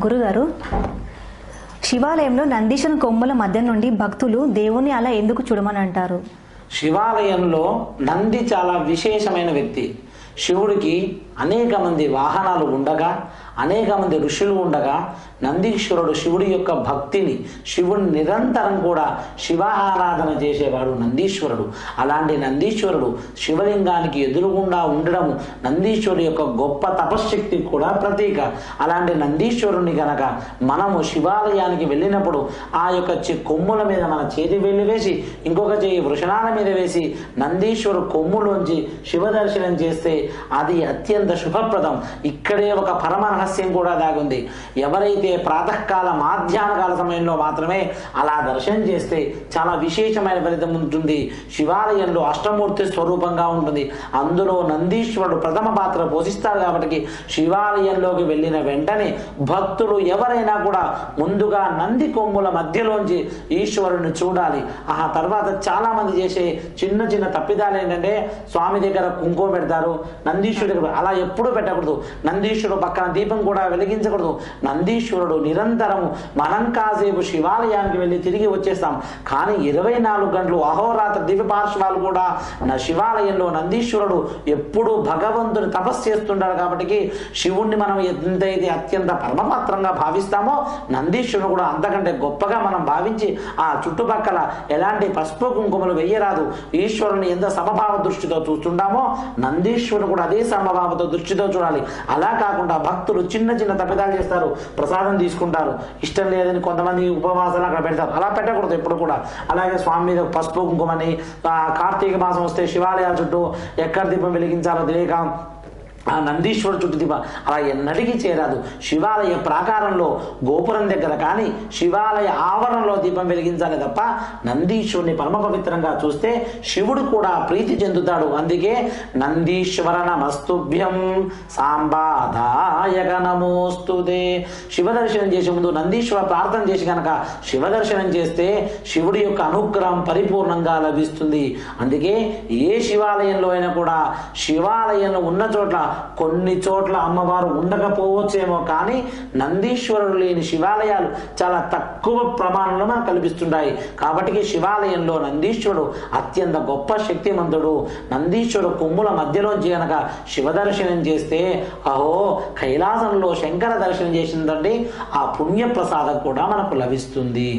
గురుగారు, శివాలయంలో నందీశ్వరుని కొమ్ముల మధ్య నుండి భక్తులు దేవుని అలా ఎందుకు చూడమని అంటారు? శివాలయంలో నంది చాలా విశేషమైన వ్యక్తి. శివుడికి అనేక మంది వాహనాలు ఉండగా, అనేక మంది ఋషులు ఉండగా, నందీశ్వరుడు శివుడి యొక్క భక్తిని, శివుని నిరంతరం కూడా శివ ఆరాధన చేసేవాడు నందీశ్వరుడు. అలాంటి నందీశ్వరుడు శివలింగానికి ఎదురుగుండా ఉండడము నందీశ్వరుడు యొక్క గొప్ప తపశ్శక్తి కూడా ప్రతీక. అలాంటి నందీశ్వరుని గనక మనము శివాలయానికి వెళ్ళినప్పుడు ఆ యొక్క కొమ్ముల మీద మన చేతి వేలు వేసి, ఇంకొక చేయి వృషణాల మీద వేసి నందీశ్వరు కొమ్ములోంచి శివ దర్శనం చేస్తే అది అత్యంత శుభప్రదం. ఇక్కడే ఒక పరమ రహస్యం కూడా దాగుంది. ఎవరైతే ప్రాతకాల మాధ్యాహ్నకాల సమయంలో మాత్రమే అలా దర్శనం చేస్తే చాలా విశేషమైన ఫలితం ఉంటుంది. శివాలయంలో అష్టమూర్తి స్వరూపంగా ఉంటుంది. అందులో నందీశ్వరుడు ప్రథమ పాత్ర పోషిస్తాడు. కాబట్టి శివాలయంలోకి వెళ్ళిన వెంటనే భక్తులు ఎవరైనా కూడా ముందుగా నంది కొమ్ముల మధ్యలోంచి ఈశ్వరుని చూడాలి. ఆ తర్వాత చాలా మంది చేసే చిన్న చిన్న తప్పిదాలు ఏంటంటే, స్వామి దగ్గర కుంకుమ పెడతారు, నందీశ్వరుడు అలా ఎప్పుడూ పెట్టకూడదు. నందీశ్వరుడు పక్కన దీపం కూడా వెలిగించకూడదు. నందీశ్వరుడు నిరంతరము మనం కాసేపు శివాలయానికి వెళ్ళి తిరిగి వచ్చేస్తాం, కానీ 24 గంటలు అహోరాత్ర దివ్య పార్శ్వాలు కూడా శివాలయంలో నందీశ్వరుడు ఎప్పుడూ భగవంతుని తపస్సు చేస్తుంటాడు. కాబట్టి శివుణ్ణి మనం ఎంతైతే అత్యంత పరమపాత్రంగా భావిస్తామో నందీశ్వరుడు కూడా అంతకంటే గొప్పగా మనం భావించి ఆ చుట్టుపక్కల ఎలాంటి పసుపు కుంకుమలు వెయ్యరాదు. ఈశ్వరుని ఎంత సమభావ దృష్టితో చూస్తుంటామో నందీశ్వరుడు కూడా అదే సమభావతో దృష్టితో చూడాలి. అలా కాకుండా భక్తులు చిన్న చిన్న తప్పిదాలు చేస్తారు. ప్రసాదం తీసుకుంటారు, ఇష్టం లేదని కొంతమంది ఉపవాసాలు అక్కడ పెడతారు. అలా పెట్టకూడదు ఎప్పుడు కూడా. అలాగే స్వామి మీద పసుపు కుంకుమని, కార్తీక మాసం వస్తే శివాలయాల చుట్టూ ఎక్కడ దీపం వెలిగించాలో తెలియక ఆ నందీశ్వరుడు చుట్టూ దీపం అలా ఎన్నటికీ చేరాదు. శివాలయ ప్రాకారంలో గోపురం దగ్గర కానీ శివాలయ ఆవరణలో దీపం వెలిగించాలి తప్ప నందీశ్వరుని పరమ పవిత్రంగా చూస్తే శివుడు కూడా ప్రీతి చెందుతాడు. అందుకే నందీశ్వర నమస్తుభ్యం సాంబాదాయక నమోస్తుతే. శివ దర్శనం చేసే ముందు నందీశ్వర ప్రార్థన చేసి కనుక శివ దర్శనం చేస్తే శివుడి యొక్క అనుగ్రహం పరిపూర్ణంగా లభిస్తుంది. అందుకే ఏ శివాలయంలో అయినా కూడా శివాలయంలో ఉన్న చోట్ల కొన్ని చోట్ల అమ్మవారు ఉండకపోవచ్చేమో, కానీ నందీశ్వరుడు లేని శివాలయాలు చాలా తక్కువ ప్రమాణంలో మనకు కల్పిస్తుంటాయి. కాబట్టి శివాలయంలో నందీశ్వరుడు అత్యంత గొప్ప శక్తిమంతుడు. నందీశ్వరుడు కొమ్ముల మధ్యలోంచి గనక శివ దర్శనం చేస్తే అహో కైలాసంలో శంకర దర్శనం చేసిందండి ఆ పుణ్య ప్రసాదం కూడా మనకు లభిస్తుంది.